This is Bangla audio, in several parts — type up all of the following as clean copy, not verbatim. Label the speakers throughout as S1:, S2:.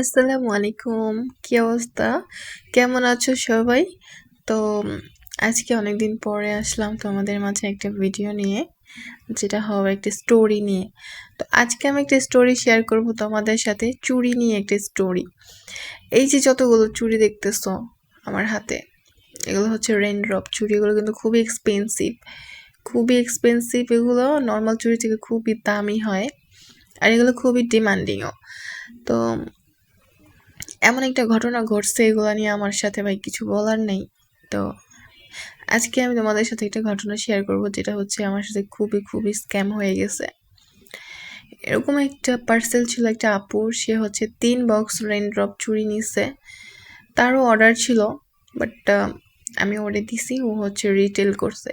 S1: আসসালামু আলাইকুম। কি অবস্থা? কেমন আছো সবাই? তো আজকে অনেকদিন পরে আসলাম তোমাদের মাঝে একটা ভিডিও নিয়ে, যেটা হবে একটা স্টোরি নিয়ে। তো আজকে আমি একটা স্টোরি শেয়ার করব তোমাদের সাথে, চুড়ি নিয়ে একটা স্টোরি। এই যে যতগুলো চুড়ি দেখতেছো আমার হাতে, এগুলো হচ্ছে রেইনড্রপ চুড়ি। এগুলো কিন্তু খুবই এক্সপেন্সিভ, খুবই এক্সপেন্সিভ। এগুলো নর্মাল চুড়ি থেকে খুবই দামি হয়, আর এগুলো খুবই ডিমান্ডিংও। তো এমন একটা ঘটনা ঘটছে, এগুলো নিয়ে আমার সাথে ভাই কিছু বলার নেই। তো আজকে আমি তোমাদের সাথে একটা ঘটনা শেয়ার করব, যেটা হচ্ছে আমার সাথে খুবই খুবই স্ক্যাম হয়ে গেছে। এরকম একটা পার্সেল ছিল একটা আপুর, সে হচ্ছে 3 বক্স রেইনড্রপ চুড়ি নিছে। তারও অর্ডার ছিল, বাট আমি অর্ডার দিছি, ও হচ্ছে রিটেল করছে,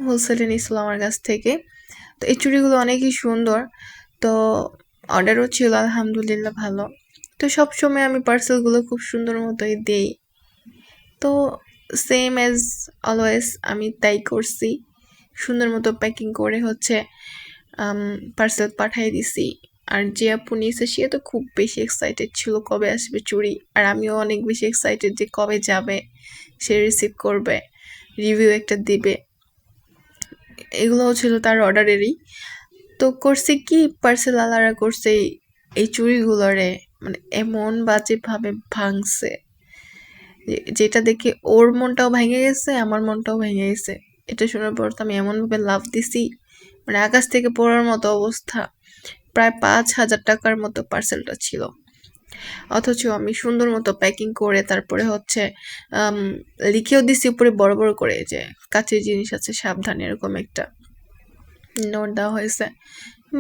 S1: হোলসেলে নিছিল আমার কাছ থেকে। তো এই চুড়িগুলো অনেকই সুন্দর। তো অর্ডারও ছিল আলহামদুলিল্লাহ ভালো। তো সবসময় আমি পার্সেলগুলো খুব সুন্দর মতোই দেই। তো সেম অ্যাজ অলওয়েজ আমি তাই করছি, সুন্দর মতো প্যাকিং করে হচ্ছে পার্সেল পাঠিয়ে দিছি। আর যে আপু নিয়েছে সে তো খুব বেশি এক্সাইটেড ছিল কবে আসবে চুড়ি, আর আমিও অনেক বেশি এক্সাইটেড যে কবে যাবে, সে রিসিভ করবে, রিভিউ একটা দিবে। এগুলোও ছিল তার অর্ডারেরই। তো করছে কি, পার্সেল আলারা করছে এই চুড়িগুলোরে মানে এমন বাজেভাবে ভাঙছে, যেটা দেখে ওর মনটাও ভেঙে গেছে, আমার মনটাও ভেঙে গেছে। এটা শোনার পর তো আমি এমনভাবে লাফ দিছি, মানে আকাশ থেকে পড়ার মতো অবস্থা। প্রায় 5,000 টাকার মতো পার্সেলটা ছিল, অথচ আমি সুন্দর মতো প্যাকিং করে তারপরে হচ্ছে লিখেও দিছি উপরে বড় বড় করে যে কাছের জিনিস আছে সাবধান, এরকম একটা নোট দেওয়া হয়েছে।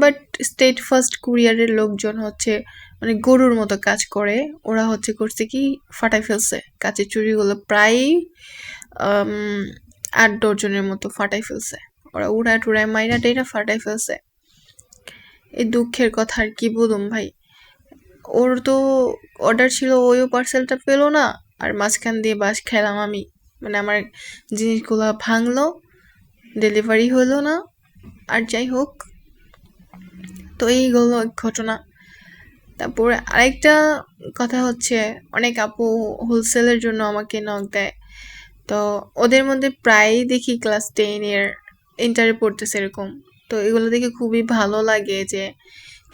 S1: বাট স্টেট ফার্স্ট কুরিয়ারের লোকজন হচ্ছে মানে গরুর মতো কাজ করে। ওরা হচ্ছে করছে কি, ফাটাই ফেলছে কাচের চুড়িগুলো, প্রায় 8 ডজনের মতো ফাটাই ফেলছে। ওরা উড়া টুড়ায় মাইরা টেরা ফাটাই ফেলছে। এই দুঃখের কথা আর কি বলুম ভাই। ওর তো অর্ডার ছিল, ওইও পার্সেলটা পেলো না, আর মাঝখান দিয়ে বাস খেলাম আমি। মানে আমার জিনিসগুলো ভাঙলো, ডেলিভারি হলো না। আর যাই হোক, তো এইগুলো ঘটনা। তারপরে আরেকটা কথা হচ্ছে, অনেক আপু হোলসেলের জন্য আমাকে নক দেয়। তো ওদের মধ্যে প্রায়ই দেখি ক্লাস 10 এর ইন্টারে পড়তেছে এরকম। তো এগুলো দেখে খুবই ভালো লাগে যে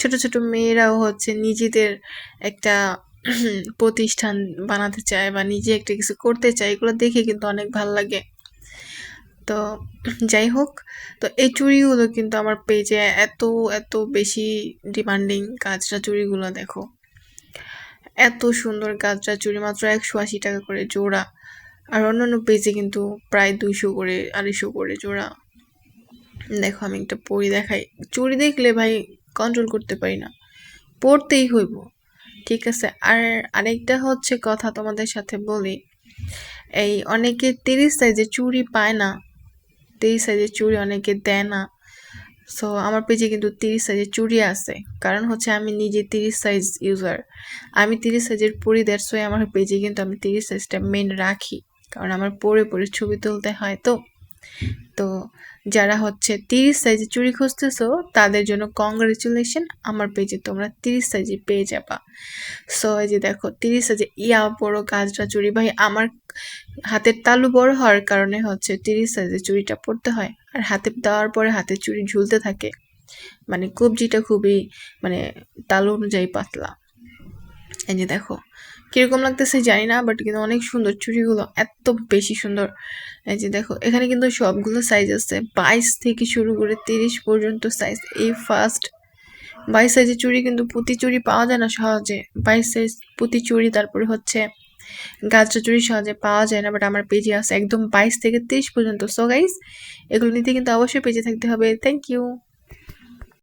S1: ছোট ছোট মেয়েরাও হচ্ছে নিজেদের একটা প্রতিষ্ঠান বানাতে চায় বা নিজে একটা কিছু করতে চায়, এগুলো দেখে কিন্তু অনেক ভালো লাগে। তো যাই হোক, তো এই চুড়িগুলো কিন্তু আমার পেজে এত এত বেশি ডিমান্ডিং। কাজটা চুড়িগুলো দেখো, এত সুন্দর গাজরা চুড়ি, মাত্র 180 টাকা করে জোড়া। আর অন্যান্য পেজে কিন্তু প্রায় 200 করে 250 করে জোড়া। দেখো আমি একটা পরি দেখাই, চুড়ি দেখলে ভাই কন্ট্রোল করতে পারি না, পরতেই হইব। ঠিক আছে। আর আরেকটা হচ্ছে কথা তোমাদের সাথে বলি, এই অনেকে 30 সাইজের চুড়ি পায় না, 30 সাইজের চুড়ি অনেকে দেয় না। সো আমার পেজে কিন্তু 30 সাইজের চুড়ি আছে, কারণ হচ্ছে আমি নিজে 30 সাইজ ইউজার। আমি 30 সাইজের পরি, দ্যাটস ওয়াই আমার পেজে কিন্তু আমি 30 সাইজটা মেন রাখি, কারণ আমার পরে পরে ছবি তুলতে হয়। তো তো যারা হচ্ছে 30 সাইজের চুড়ি খুঁজতেছো, তাদের জন্য কংগ্রেচুলেশন, আমার পেজে তোমরা 30 সাইজে পেয়ে যাবা। সো এই যে দেখো 30 সাইজে ইয়া বড় গাজরা চুড়ি। ভাই আমার হাতের তালু বড় হওয়ার কারণে হচ্ছে 30 সাইজের চুড়িটা পরতে হয়, আর হাতে দেওয়ার পরে হাতের চুড়ি ঝুলতে থাকে, মানে কবজিটা খুবই মানে তালু অনুযায়ী পাতলা। এই যে দেখো কিরকম লাগতেছে জানি না, বাট কিন্তু অনেক সুন্দর চুড়িগুলো, এত বেশি সুন্দর। এই যে দেখো এখানে কিন্তু সবগুলো সাইজ আছে, 22 থেকে শুরু করে 30 পর্যন্ত সাইজ। এই ফার্স্ট 22 সাইজের চুড়ি কিন্তু পুঁতি চুড়ি পাওয়া যায় না সহজে, 22 সাইজ পুঁতি চুড়ি, তারপরে হচ্ছে গাজরা চুড়ি সহজে পাওয়া যায় না। বাট আমার পেজে আছে একদম 22 থেকে 30 পর্যন্ত। সো গাইস, এগুলো নিতে কিন্তু অবশ্যই পেজে থাকতে হবে। Thank you.